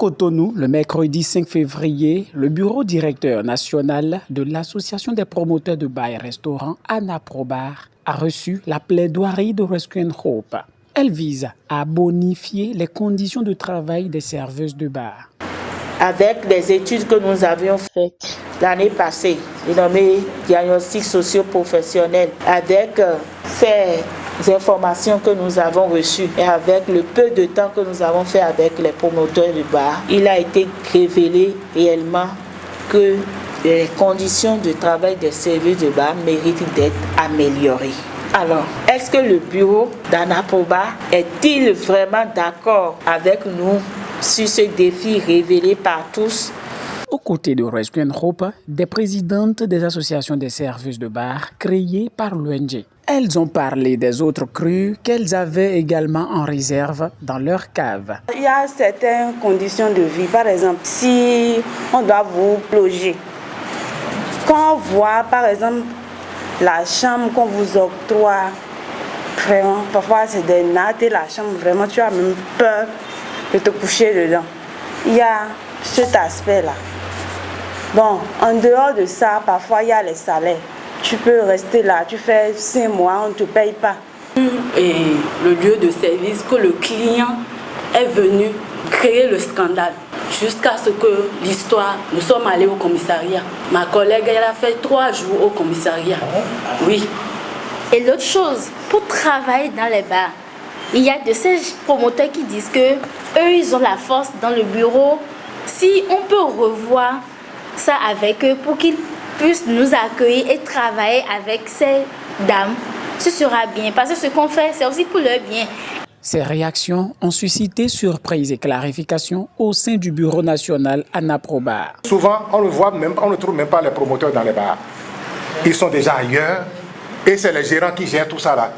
Cotonou, le mercredi 5 février, le bureau directeur national de l'Association des promoteurs de bars et restaurants, ANAPROBAR, a reçu la plaidoirie de Rescue & Hope. Elle vise à bonifier les conditions de travail des serveuses de bar. Avec les études que nous avions faites l'année passée, dénommé diagnostic socio-professionnel, avec ces informations que nous avons reçues et avec le peu de temps que nous avons fait avec les promoteurs de bar, il a été révélé réellement que les conditions de travail des serveuses de bar méritent d'être améliorées. Alors, est-ce que le bureau d'ANAPROBAR est-il vraiment d'accord avec nous sur ce défi révélé par tous? Aux côtés de Rescue & Hope, des présidentes des associations des serveuses de bar créées par l'ONG. Elles ont parlé des autres crus qu'elles avaient également en réserve dans leur cave. Il y a certaines conditions de vie. Par exemple, si on doit vous loger, quand on voit par exemple la chambre qu'on vous octroie, vraiment, parfois c'est des nattes et la chambre, vraiment tu as même peur de te coucher dedans. Il y a cet aspect-là. Bon, en dehors de ça, parfois il y a les salaires. Tu peux rester là, tu fais 5 mois, on ne te paye pas. Et le lieu de service que le client est venu créer le scandale. Jusqu'à ce que l'histoire, nous sommes allés au commissariat. Ma collègue, elle a fait 3 jours au commissariat. Oui. Et l'autre chose, pour travailler dans les bars, il y a de ces promoteurs qui disent que eux, ils ont la force dans le bureau. Si on peut revoir ça avec eux pour qu'ils puissent nous accueillir et travailler avec ces dames, ce sera bien. Parce que ce qu'on fait, c'est aussi pour leur bien. Ces réactions ont suscité surprise et clarification au sein du bureau national ANAPROBAR. Souvent, on ne trouve même pas les promoteurs dans les bars. Ils sont déjà ailleurs et c'est les gérants qui gèrent tout ça là.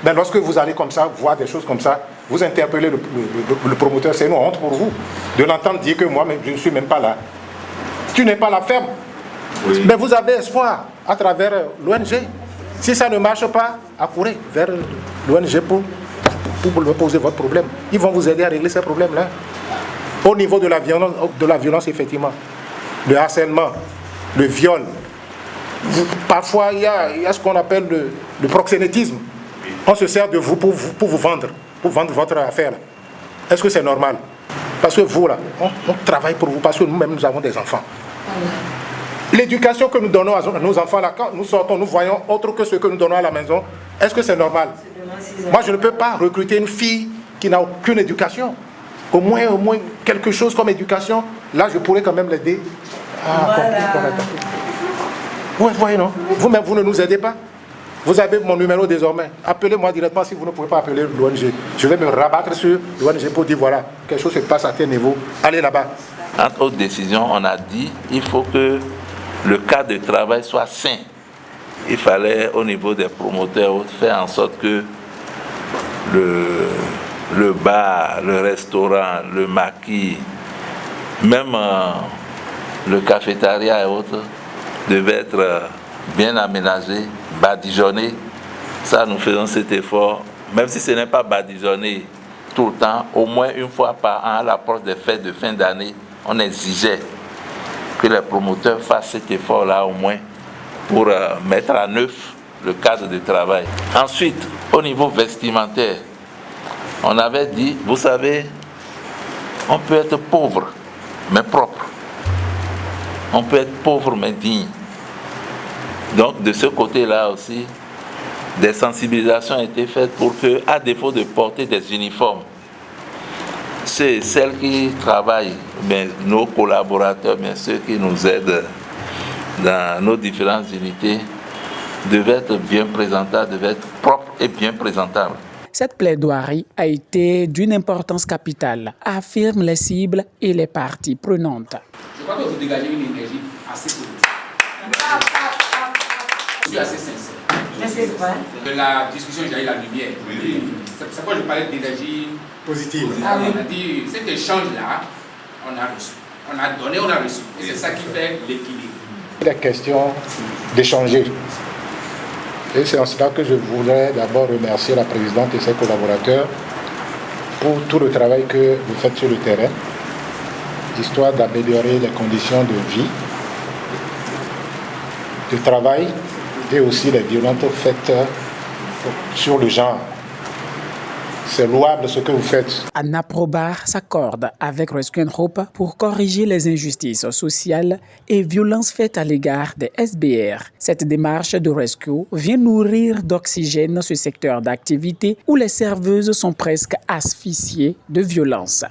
Mais lorsque vous allez comme ça, voir des choses comme ça, vous interpellez le promoteur, c'est une honte pour vous de l'entendre dire que moi, je ne suis même pas là. Tu n'es pas la ferme. Oui. Mais vous avez espoir à travers l'ONG. Si ça ne marche pas, accourez vers l'ONG pour poser votre problème. Ils vont vous aider à régler ces problèmes-là. Au niveau de la violence, effectivement, le harcèlement, le viol, parfois il y a ce qu'on appelle le proxénétisme. On se sert de vous pour vous vendre, pour vendre votre affaire. Est-ce que c'est normal? Parce que vous, là, on travaille pour vous, parce que nous-mêmes, nous avons des enfants. L'éducation que nous donnons à nos enfants, là, quand nous sortons, nous voyons autre que ce que nous donnons à la maison. Est-ce que c'est normal? Moi, je ne peux pas recruter une fille qui n'a aucune éducation. Au moins quelque chose comme éducation. Là, je pourrais quand même l'aider. Vous voyez, non? Vous-même, vous ne nous aidez pas. Vous avez mon numéro désormais. Appelez-moi directement si vous ne pouvez pas appeler l'ONG. Je vais me rabattre sur l'ONG pour dire voilà, quelque chose se passe à tel niveau. Allez là-bas. Entre autres décisions, on a dit qu'il faut que le cadre de travail soit sain. Il fallait, au niveau des promoteurs, faire en sorte que le bar, le restaurant, le maquis, même le cafétéria et autres, devaient être bien aménagés, badigeonnés. Ça, nous faisons cet effort, même si ce n'est pas badigeonné tout le temps, au moins une fois par an, à l'approche des fêtes de fin d'année, on exigeait que les promoteurs fassent cet effort-là au moins pour mettre à neuf le cadre de travail. Ensuite, au niveau vestimentaire, on avait dit, vous savez, on peut être pauvre, mais propre. On peut être pauvre, mais digne. Donc, de ce côté-là aussi, des sensibilisations ont été faites pour que, à défaut de porter des uniformes, celles qui travaillent, bien, nos collaborateurs, bien ceux qui nous aident dans nos différentes unités, devaient être bien présentables, devaient être propres et bien présentables. Cette plaidoirie a été d'une importance capitale, affirment les cibles et les parties prenantes. Je crois que vous dégagez une énergie assez positive. Je suis assez sincère. Mais c'est vrai. De la discussion, j'ai eu la lumière. Oui. C'est pourquoi je parlais d'énergie positive. Ah, oui. On a dit, cet échange-là, on a reçu. On a donné, on a reçu. Et c'est ça qui fait l'équilibre. Il est question d'échanger. Et c'est en cela que je voudrais d'abord remercier la présidente et ses collaborateurs pour tout le travail que vous faites sur le terrain. histoire d'améliorer les conditions de vie, de travail et aussi les violences faites sur le genre. C'est louable ce que vous faites. Anna Probar s'accorde avec Rescue and Hope pour corriger les injustices sociales et violences faites à l'égard des SBR. Cette démarche de rescue vient nourrir d'oxygène ce secteur d'activité où les serveuses sont presque asphyxiées de violence.